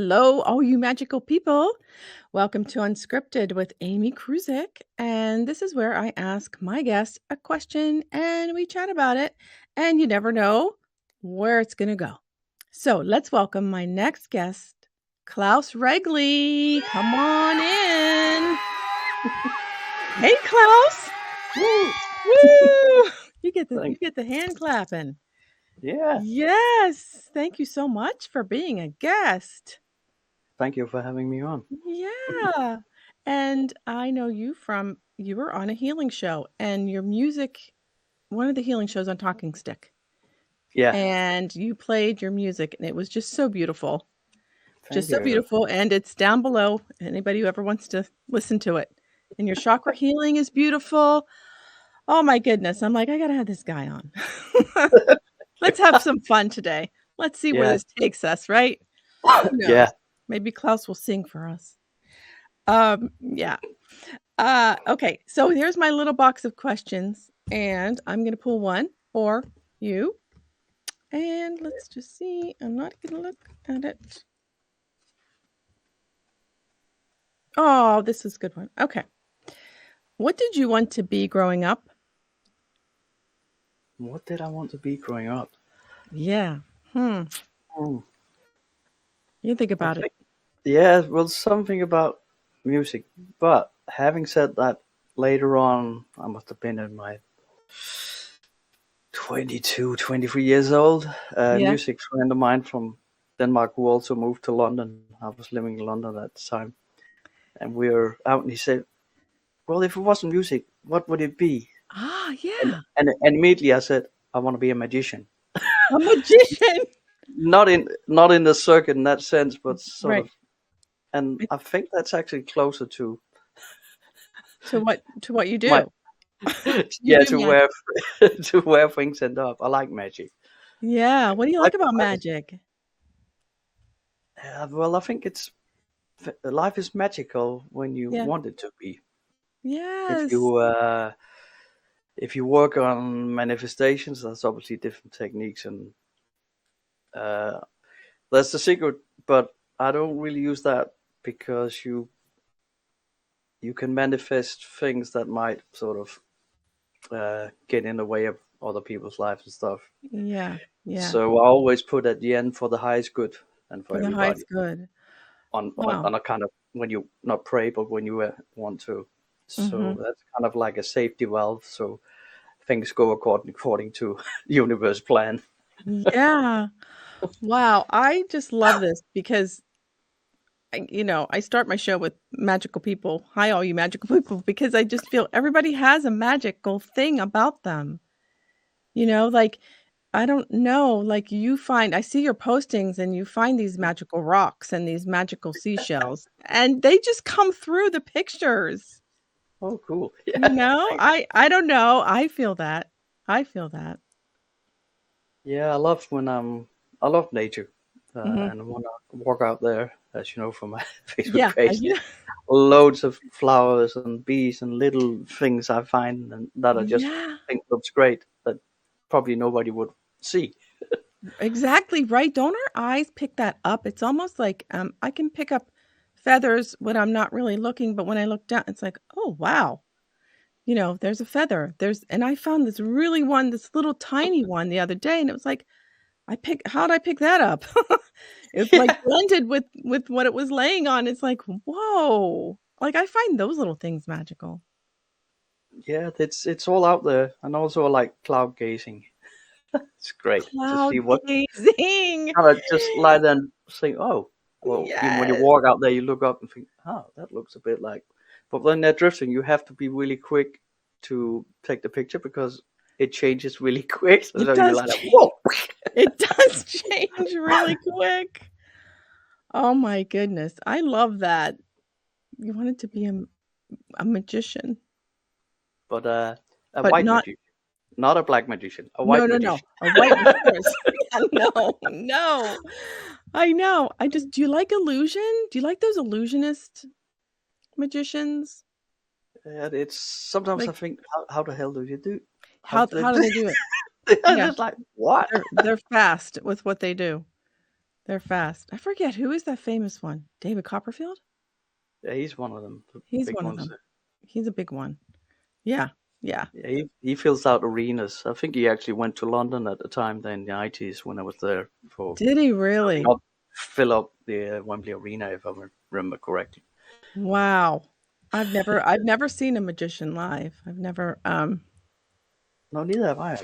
Hello, all you magical people. Welcome to Unscripted with Amy Kruzic. And this is where I ask my guest a question and we chat about it. And you never know where it's going to go. So let's welcome my next guest, Claus Regli. Come on in. Hey, Klaus. Woo! Woo! You get Thank- the hand clapping. Yeah, Yes. Thank you so much for being a guest. thank you for having me on. Yeah. And I know you were on a healing show and your music, one of the healing shows on Talking Stick. Yeah, And you played your music and it was just so beautiful. thank Just so you. beautiful. And it's down below. Anybody who ever wants to listen to it. And your chakra healing is beautiful. Oh my goodness. I'm like, I gotta have this guy on. Let's have some fun today. Let's see where Yeah, this takes us, right? Who yeah. knows? Maybe Klaus will sing for us. Yeah. Okay, so here's my little box of questions, and I'm gonna pull one for you. And let's just see. I'm not gonna look at it. Oh, this is a good one. Okay. What did you want to be growing up? What did I want to be growing up? Yeah. Hmm, You think I about it. think, yeah, well, something about music. But having said that, later on, I must have been in my 22, 23 years old. A Yeah. music friend of mine from Denmark who also moved to London. I was living in London at the time. And we were out, and he said, well, if it wasn't music, what would it be? Ah, And, yeah. and immediately I said, I want to be a magician. A magician. Not in the circuit in that sense, but sort Right. of. And I think that's actually closer to To what you my do. You yeah do to magic. where to where things end up. I like magic. Yeah. What do you like Life, about life is, magic? well, I think life is magical when you Yeah. want it to be. If Yes. you uh, if you work on manifestations, that's obviously different techniques, and uh, that's the secret. But I don't really use that because you can manifest things that might sort of get in the way of other people's lives and stuff. Yeah. Yeah. So I always put at the end for the highest good and for For the everybody highest good. Wow. on a kind of when you not pray but when you want to. So Mhm. that's kind of like a safety valve. So things go according to universe plan. Yeah. Wow, I just love this because I start my show with magical people. Hi, all you magical people, because I just feel everybody has a magical thing about them. Like I don't know, like I see your postings and you find these magical rocks and these magical seashells, and they just come through the pictures. Oh, cool. Yeah, thanks. I don't know. I feel that. I feel that. Yeah, I love nature, Mhm. and I want to walk out there, as you know from my Facebook Yeah, page. yeah. Loads of flowers and bees and little things I find and that I just Yeah. think looks great that probably nobody would see. Exactly right. Don't our eyes pick that up? It's almost like I can pick up feathers when I'm not really looking, but when I look down, it's like, oh wow, there's a feather. And I found this little tiny one the other day, and it was like, how'd I pick that up? It's like Yeah, blended with what it was laying on. It's like, whoa. Like I find those little things magical. yeah, it's all out there, and also I like cloud gazing. It's great to Cloud see what gazing. kind of just lie there and think, oh, well, even when you Yes. walk out there, you look up and think, oh, that looks a bit like. But when they're drifting, you have to be really quick to take the picture because it changes really quick. It So you're does like, change. whoa. It does change really quick. Oh my goodness. I love that. You wanted to be a magician, But a but white not magician, not a black magician, a no, white no, no. magician. A white, of course. Yeah, no, no. I know. Do you like illusion? Do you like those illusionist magicians? And it's sometimes I Like think, how the hell do you do? How how do they how do do? they do it? I'm Yeah, just like, what? they're fast with what they do. They're fast. I forget, who is that famous one? David Copperfield? Yeah, he's one of them, the He's big one of ones. them. He's a big one. Yeah, yeah. Yeah, he fills out arenas. I think he actually went to London at the time, then in the 90s when I was there for Did he really? not fill up the Wembley Arena, if I remember correctly. Wow. I've never seen a magician live. No, neither have I.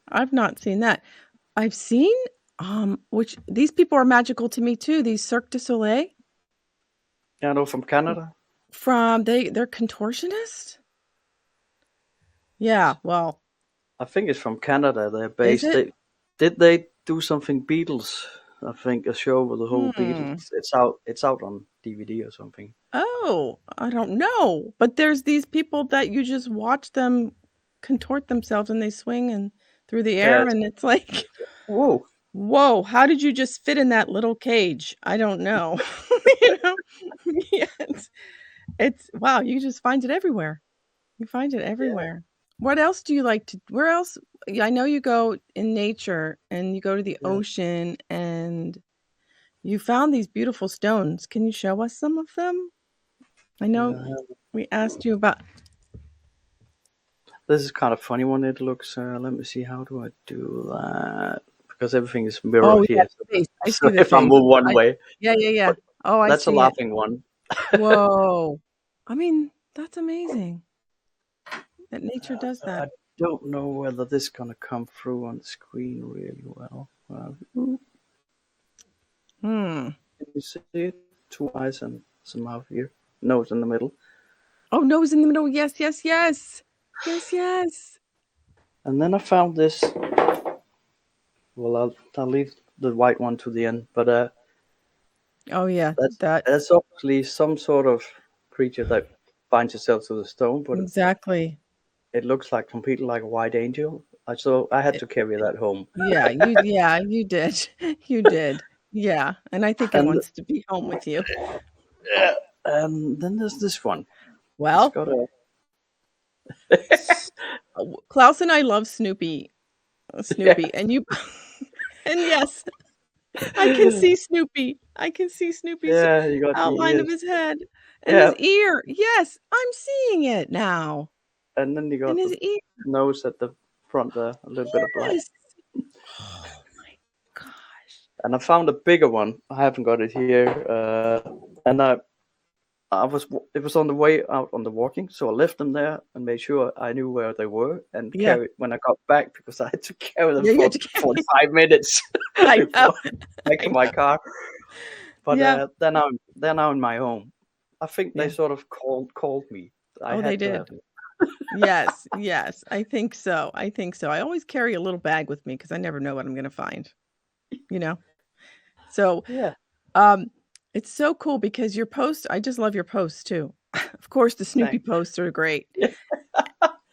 I've not seen that. I've seen, which these people are magical to me too, these Cirque du Soleil Yeah, I know from Canada. they're contortionists? Yeah, well, I think it's from Canada. They're is based. it? Did they do something Beatles? I think a show with the whole Hmm. Beatles. It's out on DVD or something. Oh, I don't know. But there's these people that you just watch them contort themselves and they swing and through the Yeah. air and it's like, Whoa. whoa, how did you just fit in that little cage? I don't know. You know? Yeah, it's wow, you just find it everywhere. You find it Yeah. everywhere. What else do you like to where else I know you go in nature and you go to the Yeah. ocean and you found these beautiful stones. Can you show us some of them? I know Uh, we asked you about this is kind of funny one. It looks. Let me see. How do I do that? Because everything is oh, mirrored yeah, here. the face. I So see the if I face. move one I way, yeah, yeah, yeah. but Oh, I that's a see it. laughing one. Whoa. I mean, that's amazing that nature does that. I don't know whether this is gonna come through on the screen really well. Hmm. Can you see it? Two eyes and some mouth here. Nose in the middle. Oh, nose in the middle. Yes, yes, yes. Yes, yes. And then I found this. Well, I'll leave the white one to the end. But Oh, yeah. that's That that's obviously some sort of creature that binds itself to the stone. But exactly. it looks like completely like a white angel. So I had It, to carry that home. yeah, you did. You did. Yeah. And I think it And wants to be home with you. yeah, and then there's this one. It's Well, got a Klaus and I love Snoopy. yeah. Snoopy. And you and yes, I can see Snoopy. I can see Snoopy's Yeah, you got the outline of ears. his head and Yeah, his ear. Yes, I'm seeing it now. and then you And got his the ear. nose at the front there, a little bit of black. Yes. Oh my gosh. And I found a bigger one. I haven't got it here. And it was on the way out on the walking, so I left them there and made sure I knew where they were and Yeah. carried when I got back because I had to carry them Yeah, you for had to carry 45 minutes I know. before back I to my know. car. But Yeah. they're now in my home. I think they Yeah. sort of called me. I Oh, they had to did. have them. Yes, yes, I think so, I think so. I always carry a little bag with me because I never know what I'm gonna find, you know? So, Yeah, um, it's so cool because your posts I just love your posts too. Of course, the Snoopy thanks. posts are great.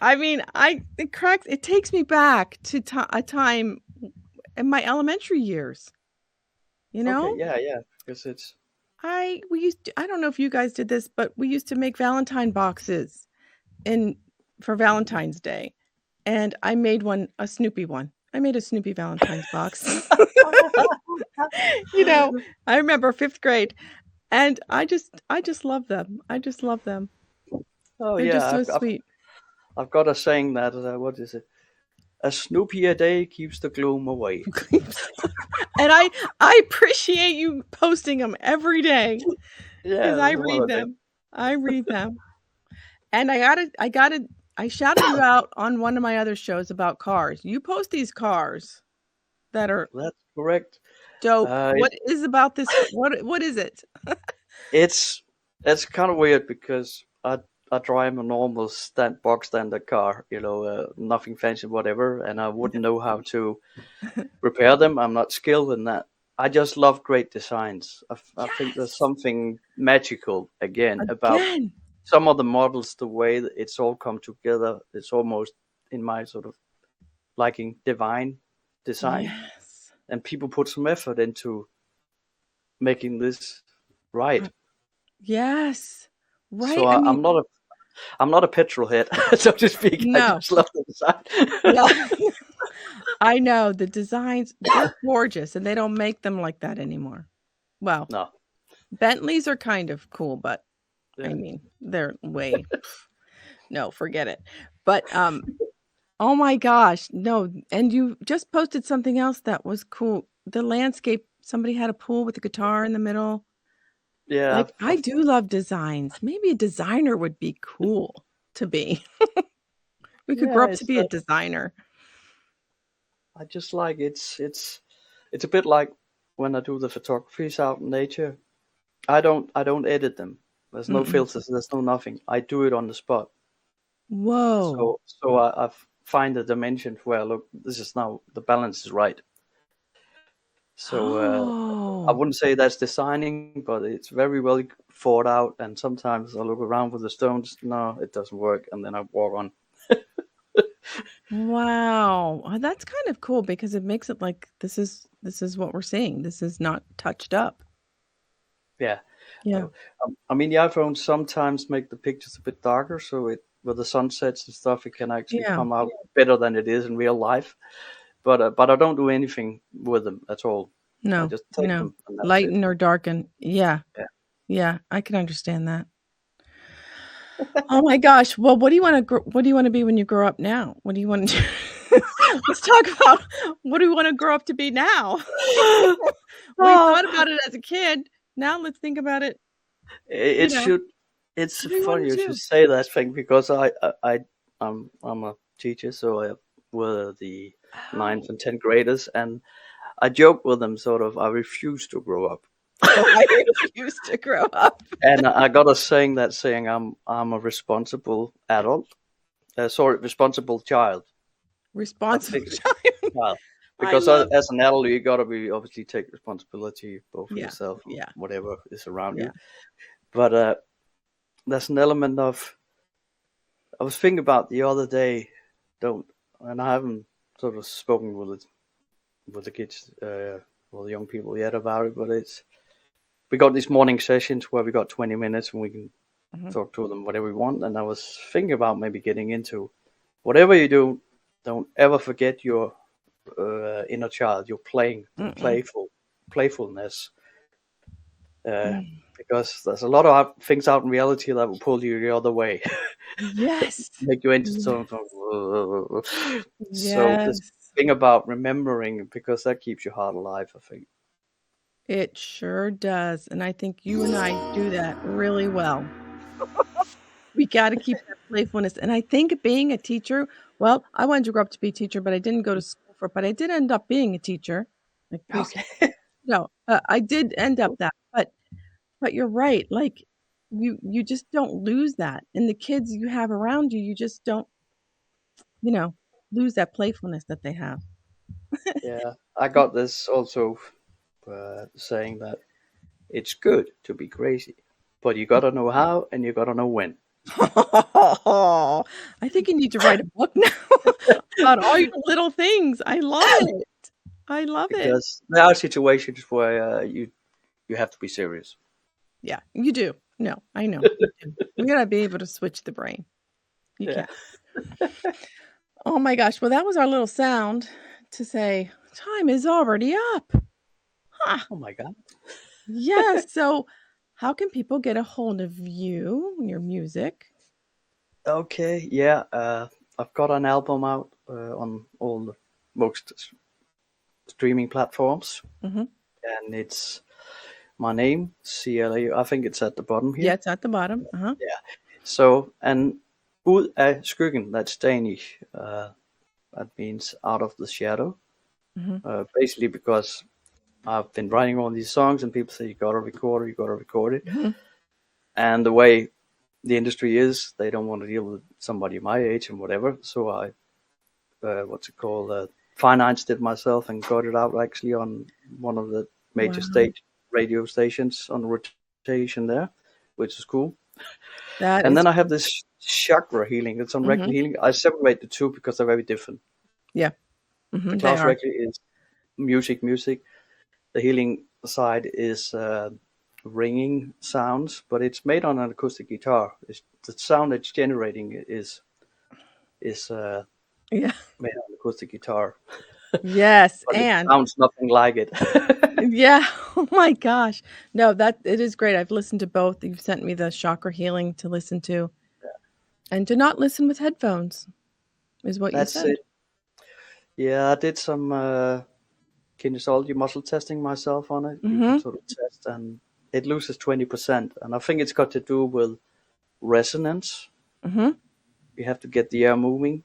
I mean, it takes me back to a time in my elementary years, you Okay, know? yeah, because it's I don't know if you guys did this, but we used to make Valentine boxes in for Valentine's Day, and I made a Snoopy one. I made a Snoopy Valentine's box. You know, I remember 5th grade, and I just love them. I just love them. oh They're yeah, just so sweet. I've got a saying that what is it? A Snoopy a day keeps the gloom away. And I appreciate you posting them every day Yeah, because I that's one read of them. them. I read them. And I shouted you out on one of my other shows about cars. You post these cars that are That's correct. dope. Uh, it, What is about this what is it? it's it's kind of weird because I drive a normal box standard car, nothing fancy, whatever, and I wouldn't know how to repair them. I'm not skilled in that. I just love great designs. I think there's Yes. something magical again about Again. some of the models, the way that it's all come together. It's almost in my sort of liking divine design, Yes. and people put some effort into making this right. Yes. So Right, I mean, I'm not a I'm not a petrol head, so to speak. I No. just love the design. Yeah. I know, the designs, they're gorgeous, and they don't make them like that anymore. Well, No, Bentleys are kind of cool, but, I yeah, mean, they're way no, forget it. But, oh my gosh, no, and you just posted something else that was cool. The landscape, somebody had a pool with a guitar in the middle. yeah. Like, I do love designs. Maybe a designer would be cool to be. We could grow Yeah. up to be a designer. I just like it's a bit like when I do the photographies out in nature. I don't edit them. There's no Mm-mm. filters. There's no nothing. I do it on the spot. Whoa. So I find the dimensions where look, this is now the balance is right. So I Oh. wouldn't say that's designing, but it's very well thought out. And sometimes I look around with the stones. No, it doesn't work, and then I walk on. Wow. That's kind of cool because it makes it like this is what we're seeing. This is not touched up. Yeah. Yeah. I mean, the iPhones sometimes make the pictures a bit darker, so it with the sunsets and stuff, it can actually Yeah. come out better than it is in real life. But I don't do anything with them at all. I No, just take no. them and that's it. Lighten or darken. Yeah. Yeah. Yeah, I can understand that. Oh my gosh. Well, what do you wanna be when you grow up now? What do you wanna do? Let's talk about what do you wanna grow up to be now? We Oh, thought about it as a kid. Now let's think about it, you it know, should. It's what do you wanna funny you should do? say that thing because I'm a teacher, so I were the Oh. ninth and tenth graders, and I joke with them sort of. I refuse to grow up. Oh, I refuse to grow up. And I got a saying that saying I'm a responsible adult. Sorry, responsible child. I Responsible think child. child I because love as an adult you gotta be obviously take responsibility both for yeah, yourself and yeah, whatever is around yeah. you. But there's an element of I was thinking about the other day. Don't and I haven't sort of spoken with the kids or the young people yet about it. But it's we got these morning sessions where we got 20 minutes and we can Mhm. talk to them whatever we want. And I was thinking about maybe getting into whatever you do. Don't ever forget your inner child. Your playing, the Mm-mm. playfulness. Uh, Mm. because there's a lot of things out in reality that will pull you the other way, Yes. make you into Yeah. something. So this Yes. thing about remembering, because that keeps your heart alive, I think. It sure does, and I think you and I do that really well. We gotta keep that playfulness, and I think being a teacher well, I wanted to grow up to be a teacher, but I didn't go to school for it, but I did end up being a teacher, like, Okay. no, I did end up that, but you're right, like, you just don't lose that, and the kids you have around you, you just don't, you know, lose that playfulness that they have. Yeah, I got this also saying that it's good to be crazy, but you gotta know how and you gotta know when. I think you need to write a book now about all your little things. I love it. I love it. Because there are situations where you have to be serious. Yeah, you do. No, I know, you do. You gotta be able to switch the brain. You Yeah. can't. Oh my gosh, well, that was our little sound to say, "Time is already up." Huh. Oh my God. Yes, so how can people get a hold of you and your music? Okay. Yeah. I've got an album out on all the most streaming platforms, Mhm. and it's my name, CLA. I think it's at the bottom Yeah, here. it's at the bottom. Uh-huh. Yeah. So, and ud af skyggen, that's Danish. That means out of the shadow. Mhm. Basically, because I've been writing all these songs, and people say you gotta record it, you gotta record it. Mhm. And the way the industry is, they don't want to deal with somebody my age and whatever. So I, what's it called, financed it myself and got it out actually on one of the major Wow. state radio stations on rotation there, which is cool. That And is then I have this chakra healing. It's on Regli mhm. healing. I separate the two because they're very different. Yeah. The Mhm, they Claus are. Regli is music. The healing side is ringing sounds, but it's made on an acoustic guitar. The sound it's generating is Yeah. made on an acoustic guitar, Yes, but it and sounds nothing like it. yeah. Oh my gosh. No, that it is great. I've listened to both. You've sent me the chakra healing to listen to, and to not listen with headphones is what you That's said. it. Yeah, I did some kinesiology muscle testing myself on it. You can Mhm. sort of test, and it loses 20%, and I think it's got to do with resonance. Mhm. You have to get the air moving.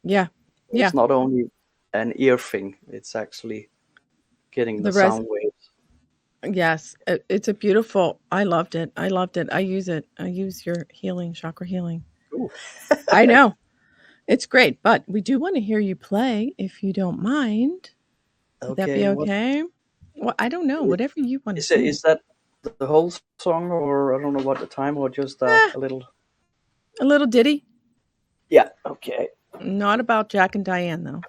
Yeah. Yeah. It's not only an ear thing; it's actually getting the The res sound waves. Yes, it's a beautiful I loved it. I loved it. I use it. I use your healing, chakra healing. Ooh. I know. It's great, but we do wanna hear you play if you don't mind. Would that Okay, be what okay? Well, I don't know, whatever you wanna is it? sing. Is that the whole song, or I don't know what the time, or just Eh, a little? a little ditty. Yeah. Okay. Not about Jack and Diane, though.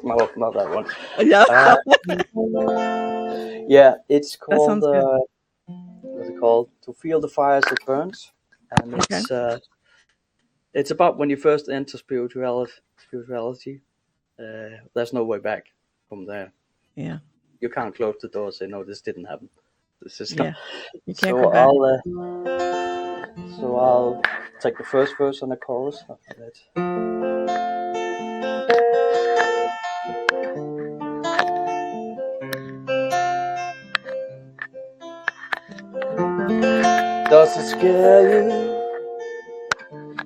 No, not that one. Yeah, Uh, yeah, it's that called sounds good. what's it called? To feel the fire as it burns, and Okay. it's about when you first enter spirituality. Spirituality. There's no way back from there. Yeah, You can't close the door and say no, this didn't happen. This is not. yeah. You can't go So back. I'll take the first verse and the chorus after that. Does it scare you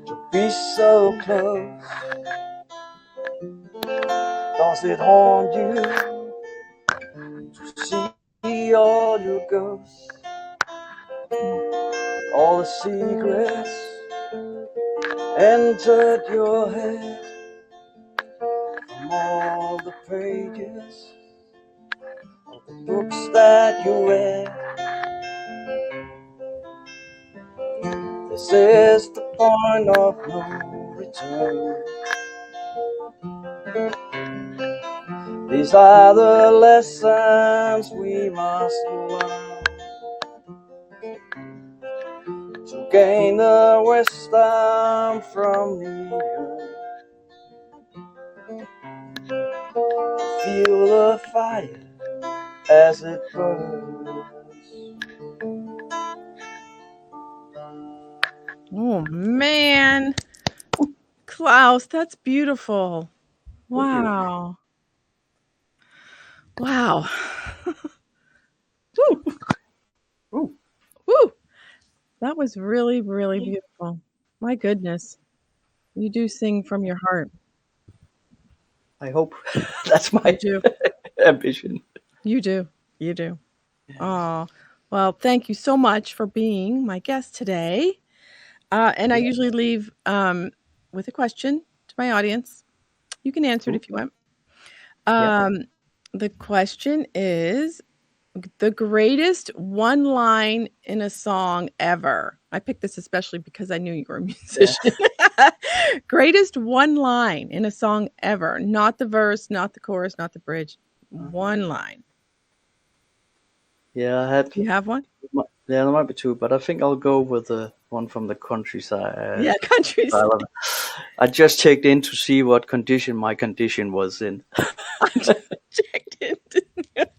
to be so close? Does it haunt you to see all your ghosts? All the secrets entered your head from all the pages of the books that you read. This is the point of no return. These are the lessons we must learn to gain the wisdom from the earth. Feel the fire as it burns. Oh, man. Klaus, that's beautiful. Thank you. Wow. Wow. Woo, Ooh, woo. That was really, really beautiful. My goodness. You do sing from your heart. I hope that's You my do. ambition. You do. You do. Yes. Oh, well, thank you so much for being my guest today. And I Yeah. usually leave with a question to my audience. You can answer it Cool. if you want. Yep. Um, the question is the greatest one line in a song ever. I picked this especially because I knew you were a Yeah. musician. Greatest one line in a song ever. Not the verse, not the chorus, not the bridge. One line. Yeah. I had. Do you have one? Yeah, there might be two, but I think I'll go with the one from the countryside. Yeah, countries. I love it. I just checked in to see what condition my condition was in. I just checked it.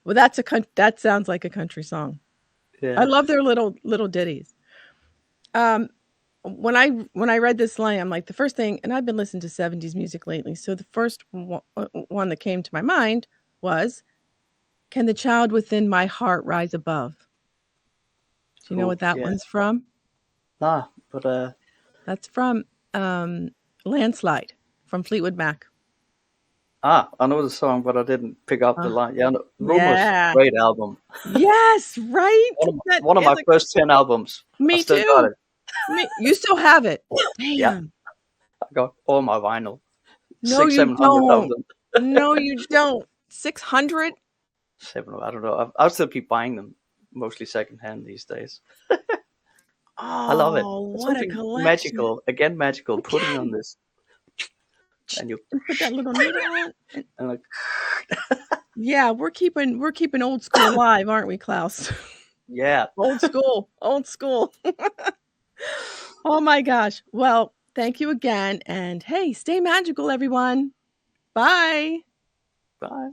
Well, that sounds like a country song. I Yeah. love their little ditties. Um, when I read this line, I'm like the first thing, and I've been listening to 70s music lately. So the first one that came to my mind was, "Can the child within my heart rise above?" Do you know Cool. what that Yeah. one's from? Nah, but That's from Landslide from Fleetwood Mac. I know the song, but I didn't pick up the Oh, line. Yeah, no, Rumors, yeah. great album. Yes, right? That One of is my a first 10 albums. I Me still got too. it. You still have it. Yeah, Damn. I got all my vinyl. No, Six, you seven hundred don't. thousand. No, you don't. 600? Seven. I don't know. I'll still keep buying them, mostly secondhand these days. I love it. Oh, It's what a something collection. magical. Again, magical. Putting on Again. this, and you And put that little needle on. and like Yeah, we're keeping old school alive, aren't we, Klaus? Yeah. Old school, old school. Oh my gosh. Well, thank you again, and hey, stay magical, everyone. Bye. Bye.